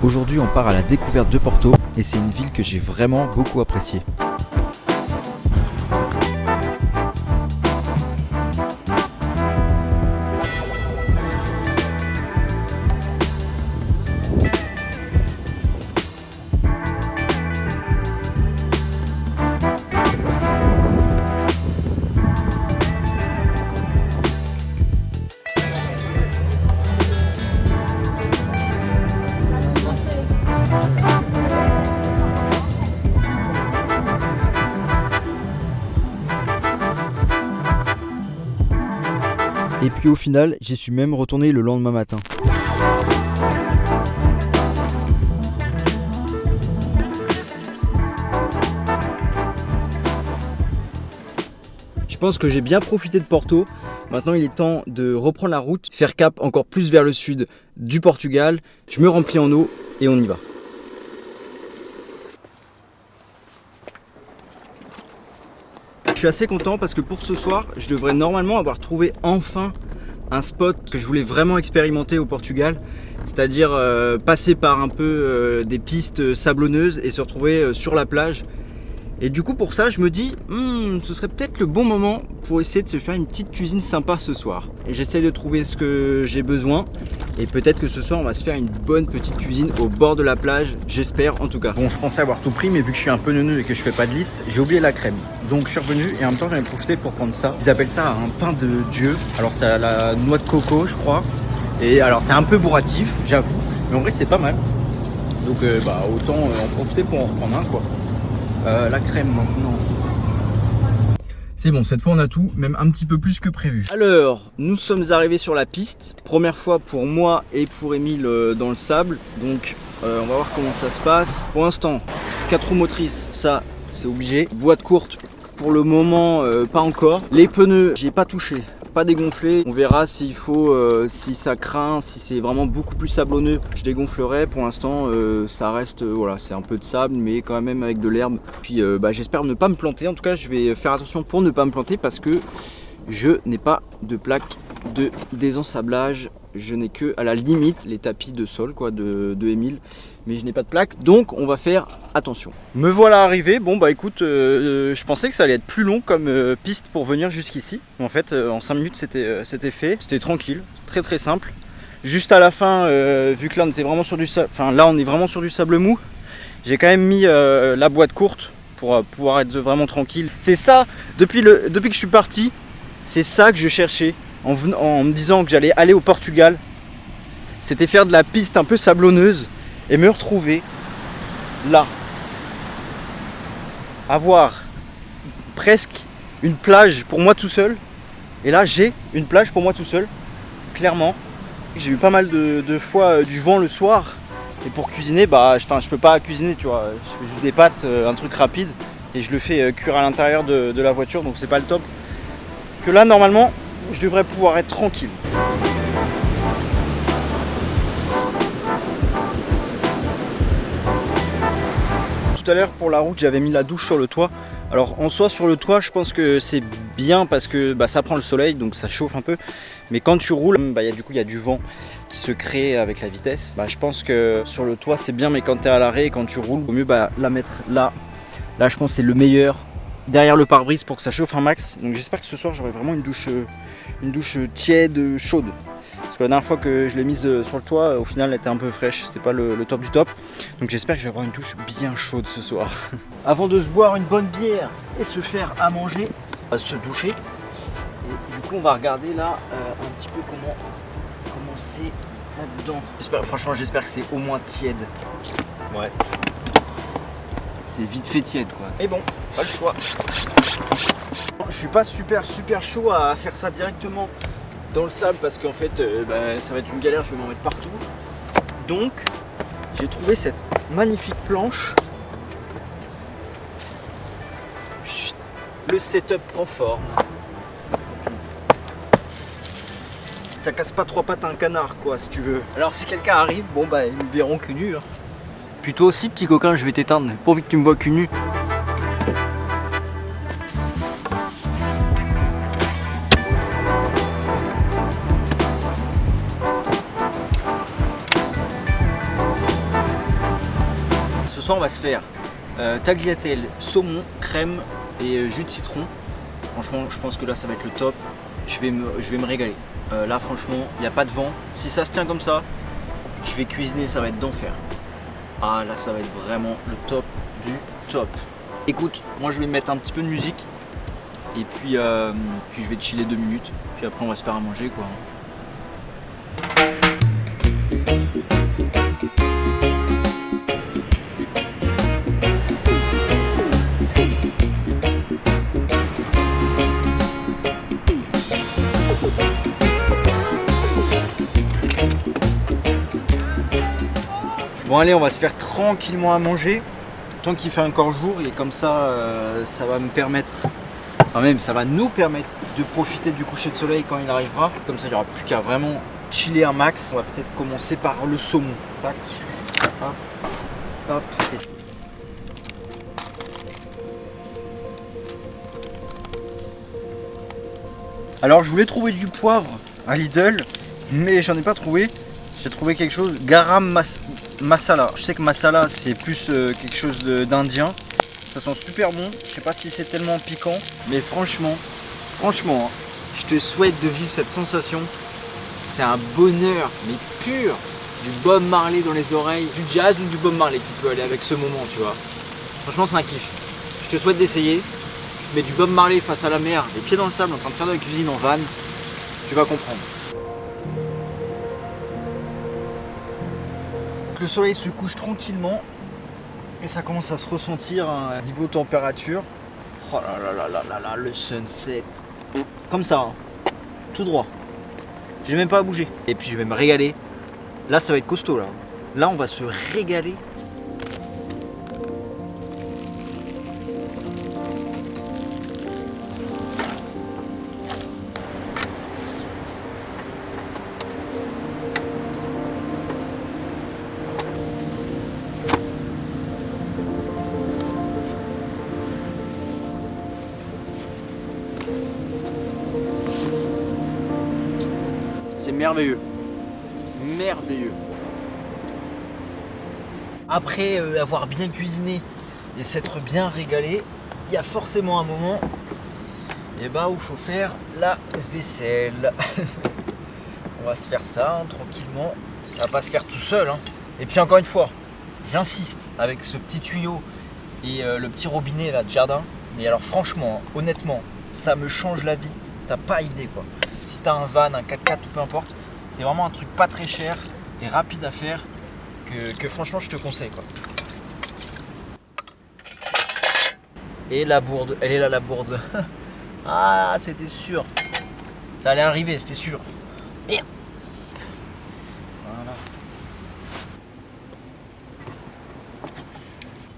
Aujourd'hui on part à la découverte de Porto et c'est une ville que j'ai vraiment beaucoup appréciée. Et puis au final, j'y suis même retourné le lendemain matin. Je pense que j'ai bien profité de Porto. Maintenant il est temps de reprendre la route, faire cap encore plus vers le sud du Portugal. Je me remplis en eau et on y va. Je suis assez content parce que pour ce soir, je devrais normalement avoir trouvé enfin un spot que je voulais vraiment expérimenter au Portugal. C'est-à-dire passer par un peu des pistes sablonneuses et se retrouver sur la plage. Et du coup pour ça je me dis, ce serait peut-être le bon moment pour essayer de se faire une petite cuisine sympa ce soir. Et j'essaie de trouver ce que j'ai besoin. Et peut-être que ce soir on va se faire une bonne petite cuisine au bord de la plage, j'espère en tout cas. Bon, je pensais avoir tout pris mais vu que je suis un peu neuneux et que je fais pas de liste, j'ai oublié la crème. Donc je suis revenu et en même temps j'en ai profité pour prendre ça. Ils appellent ça un pain de Dieu. Alors c'est à la noix de coco je crois. Et alors c'est un peu bourratif, j'avoue, mais en vrai c'est pas mal. Donc autant en profiter pour en reprendre un quoi. La crème maintenant. C'est bon, cette fois on a tout, même un petit peu plus que prévu. Alors, nous sommes arrivés sur la piste. Première fois pour moi et pour Émile dans le sable. Donc on va voir comment ça se passe. Pour l'instant, 4 roues motrices, ça c'est obligé. Boîte courte, pour le moment pas encore. Les pneus, j'y ai pas touché. Pas dégonflé, on verra s'il faut, si ça craint, si c'est vraiment beaucoup plus sablonneux, je dégonflerai. Pour l'instant ça reste, voilà, c'est un peu de sable mais quand même avec de l'herbe. Puis j'espère ne pas me planter, en tout cas je vais faire attention pour ne pas me planter parce que je n'ai pas de plaque de désensablage. Je n'ai que à la limite les tapis de sol quoi de Émile, mais je n'ai pas de plaque, donc on va faire attention. Me voilà arrivé. Bon bah écoute, je pensais que ça allait être plus long comme piste pour venir jusqu'ici. En fait en 5 minutes c'était fait, c'était tranquille, très simple. Juste à la fin, vu que là on était vraiment sur du sable, enfin là on est vraiment sur du sable mou, j'ai quand même mis la boîte courte pour pouvoir être vraiment tranquille. C'est ça, depuis que je suis parti, c'est ça que je cherchais. En me disant que j'allais aller au Portugal, c'était faire de la piste un peu sablonneuse et me retrouver là, avoir presque une plage pour moi tout seul. Et là j'ai une plage pour moi tout seul, clairement. J'ai eu pas mal de fois du vent le soir et pour cuisiner, je peux pas cuisiner, tu vois. Je fais juste des pâtes, un truc rapide et je le fais cuire à l'intérieur de la voiture, donc c'est pas le top. Que là normalement je devrais pouvoir être tranquille. Tout à l'heure pour la route j'avais mis la douche sur le toit. Alors en soi sur le toit je pense que c'est bien parce que ça prend le soleil donc ça chauffe un peu. Mais quand tu roules, il y a du vent qui se crée avec la vitesse. Je pense que sur le toit c'est bien, mais quand tu es à l'arrêt et quand tu roules, il vaut mieux la mettre là. Là je pense que c'est le meilleur. Derrière le pare-brise pour que ça chauffe un max. Donc j'espère que ce soir j'aurai vraiment une douche tiède, chaude. Parce que la dernière fois que je l'ai mise sur le toit, au final elle était un peu fraîche, c'était pas le top du top. Donc j'espère que je vais avoir une douche bien chaude ce soir. Avant de se boire une bonne bière et se faire à manger, on va se doucher. Et du coup on va regarder là un petit peu comment c'est là-dedans. Franchement j'espère que c'est au moins tiède. Ouais. C'est vite fait tiède quoi. Mais bon, pas le choix. Je suis pas super chaud à faire ça directement dans le sable parce qu'en fait ça va être une galère, je vais m'en mettre partout. Donc j'ai trouvé cette magnifique planche. Le setup prend forme. Ça casse pas 3 pattes à un canard quoi si tu veux. Alors si quelqu'un arrive, ils me verront cul nu. Puis toi aussi petit coquin, je vais t'éteindre, pourvu que tu me vois cul nu. soir on va se faire tagliatelle, saumon, crème et jus de citron. Franchement je pense que là ça va être le top. Je vais me régaler. Là franchement il n'y a pas de vent. Si ça se tient comme ça, je vais cuisiner, ça va être d'enfer. Ah là ça va être vraiment le top du top. Écoute, moi je vais mettre un petit peu de musique. Et puis je vais chiller 2 minutes. Puis après on va se faire à manger quoi. Bon allez, on va se faire tranquillement à manger tant qu'il fait encore jour et comme ça ça va me permettre, enfin même ça va nous permettre de profiter du coucher de soleil quand il arrivera. Comme ça il n'y aura plus qu'à vraiment chiller un max. On va peut-être commencer par le saumon. Tac, hop, hop. Alors je voulais trouver du poivre à Lidl, mais j'en ai pas trouvé. J'ai trouvé quelque chose, garam masala. Je sais que masala c'est plus quelque chose d'indien. Ça sent super bon. Je sais pas si c'est tellement piquant, mais franchement, hein, je te souhaite de vivre cette sensation. C'est un bonheur, mais pur. Du Bob Marley dans les oreilles, du jazz ou du Bob Marley qui peut aller avec ce moment, tu vois. Franchement, c'est un kiff. Je te souhaite d'essayer. Tu mets du Bob Marley face à la mer, les pieds dans le sable, en train de faire de la cuisine en van. Tu vas comprendre. Le soleil se couche tranquillement et ça commence à se ressentir à niveau température. Oh là là là là là là, le sunset. Comme ça, hein. Tout droit. J'ai même pas à bouger. Et puis je vais me régaler. Là ça va être costaud là. Là on va se régaler. C'est merveilleux. Merveilleux. Après avoir bien cuisiné et s'être bien régalé, il y a forcément un moment où il faut faire la vaisselle. On va se faire ça hein, tranquillement. Ça va pas se faire tout seul. Hein. Et puis encore une fois, j'insiste avec ce petit tuyau et le petit robinet là de jardin. Mais alors franchement, honnêtement, ça me change la vie. T'as pas idée quoi. Si t'as un van, un 4x4 ou peu importe, c'est vraiment un truc pas très cher et rapide à faire que franchement je te conseille quoi. Et la bourde, elle est là la bourde. Ah c'était sûr. Ça allait arriver, c'était sûr. Merde. Voilà.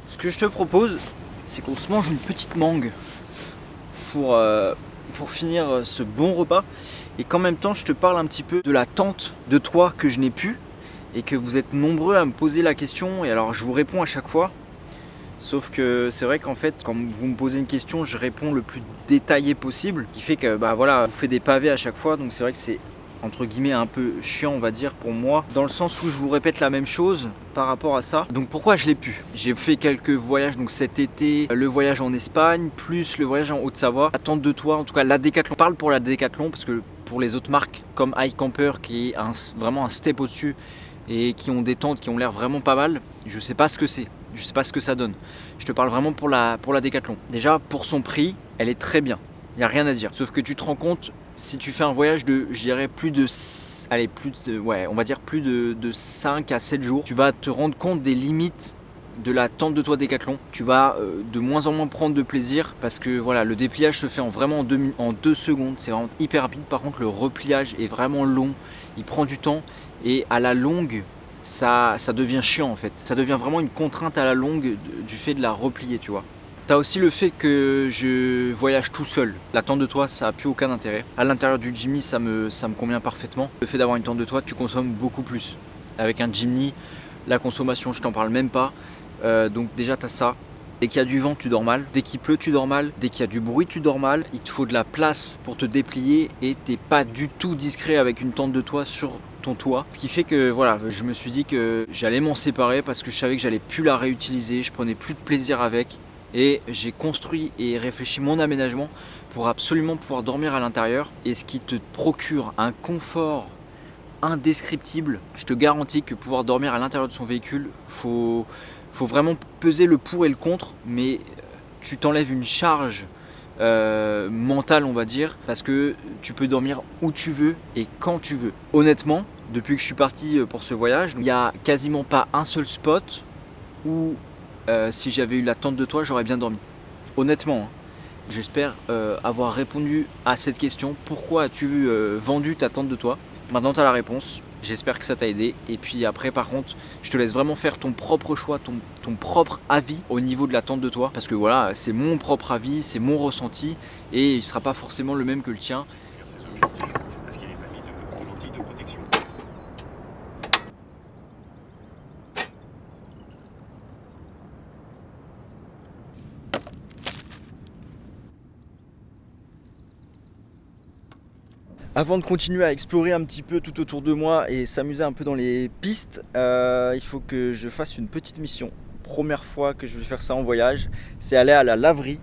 Ce que je te propose, c'est qu'on se mange une petite mangue pour finir ce bon repas et qu'en même temps je te parle un petit peu de la tente de toit que je n'ai pu et que vous êtes nombreux à me poser la question et alors je vous réponds à chaque fois, sauf que c'est vrai qu'en fait quand vous me posez une question je réponds le plus détaillé possible, qui fait que voilà, vous faites des pavés à chaque fois, donc c'est vrai que c'est entre guillemets un peu chiant on va dire pour moi, dans le sens où je vous répète la même chose par rapport à ça. Donc pourquoi je l'ai pu? J'ai fait quelques voyages donc cet été, le voyage en Espagne plus le voyage en Haute-Savoie. La tente de toit, en tout cas la Décathlon, on parle pour la Décathlon parce que pour les autres marques comme iCamper qui est vraiment un step au-dessus et qui ont des tentes qui ont l'air vraiment pas mal, je sais pas ce que c'est, je sais pas ce que ça donne. Je te parle vraiment pour la Décathlon. Déjà pour son prix, elle est très bien, il n'y a rien à dire. Sauf que tu te rends compte, si tu fais un voyage de, je dirais plus de 5 à 7 jours, tu vas te rendre compte des limites de la tente de toit Décathlon. Tu vas de moins en moins prendre de plaisir parce que voilà, le dépliage se fait en 2 secondes, c'est vraiment hyper rapide. Par contre le repliage est vraiment long, il prend du temps et à la longue ça devient chiant en fait. Ça devient vraiment une contrainte à la longue du fait de la replier, tu vois. T'as aussi le fait que je voyage tout seul. La tente de toit, ça n'a plus aucun intérêt. À l'intérieur du Jimny, ça me convient parfaitement. Le fait d'avoir une tente de toit, tu consommes beaucoup plus. Avec un Jimny, la consommation, je t'en parle même pas. Donc déjà, t'as ça. Dès qu'il y a du vent, tu dors mal. Dès qu'il pleut, tu dors mal. Dès qu'il y a du bruit, tu dors mal. Il te faut de la place pour te déplier et t'es pas du tout discret avec une tente de toit sur ton toit. Ce qui fait que voilà, je me suis dit que j'allais m'en séparer parce que je savais que j'allais plus la réutiliser, je prenais plus de plaisir avec. Et j'ai construit et réfléchi mon aménagement pour absolument pouvoir dormir à l'intérieur. Et ce qui te procure un confort indescriptible. Je te garantis que pouvoir dormir à l'intérieur de son véhicule, faut vraiment peser le pour et le contre, mais tu t'enlèves une charge mentale, on va dire, parce que tu peux dormir où tu veux et quand tu veux. Honnêtement, depuis que je suis parti pour ce voyage, il n'y a quasiment pas un seul spot où si j'avais eu la tente de toit, j'aurais bien dormi. Honnêtement, hein. J'espère avoir répondu à cette question. Pourquoi as-tu vendu ta tente de toit? Maintenant tu as la réponse, j'espère que ça t'a aidé. Et puis après par contre, je te laisse vraiment faire ton propre choix, ton propre avis au niveau de la tente de toit. Parce que voilà, c'est mon propre avis, c'est mon ressenti et il ne sera pas forcément le même que le tien. Parce qu'il n'est pas mis de lentilles de protection. Avant de continuer à explorer un petit peu tout autour de moi et s'amuser un peu dans les pistes, il faut que je fasse une petite mission. Première fois que je vais faire ça en voyage, c'est aller à la laverie.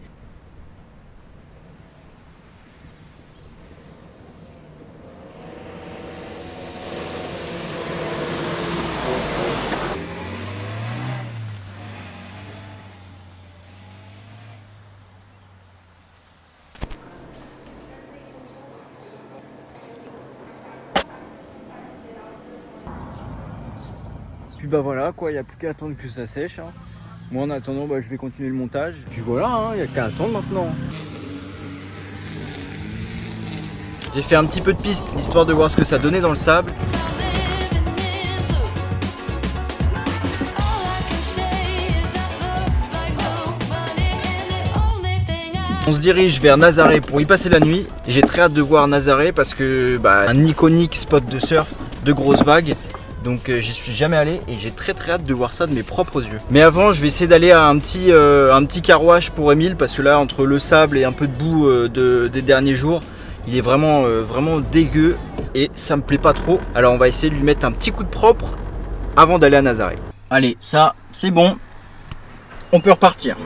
Puis bah voilà quoi, il n'y a plus qu'à attendre que ça sèche. Hein. Moi en attendant, je vais continuer le montage. Puis voilà, il n'y a qu'à attendre maintenant. J'ai fait un petit peu de piste, histoire de voir ce que ça donnait dans le sable. On se dirige vers Nazaré pour y passer la nuit. Et j'ai très hâte de voir Nazaré parce que un iconique spot de surf, de grosses vagues. Donc j'y suis jamais allé et j'ai très hâte de voir ça de mes propres yeux. Mais avant, je vais essayer d'aller à un petit car wash pour Émile parce que là, entre le sable et un peu de boue des derniers jours, il est vraiment dégueu et ça me plaît pas trop. Alors on va essayer de lui mettre un petit coup de propre avant d'aller à Nazaré. Allez, ça c'est bon, on peut repartir.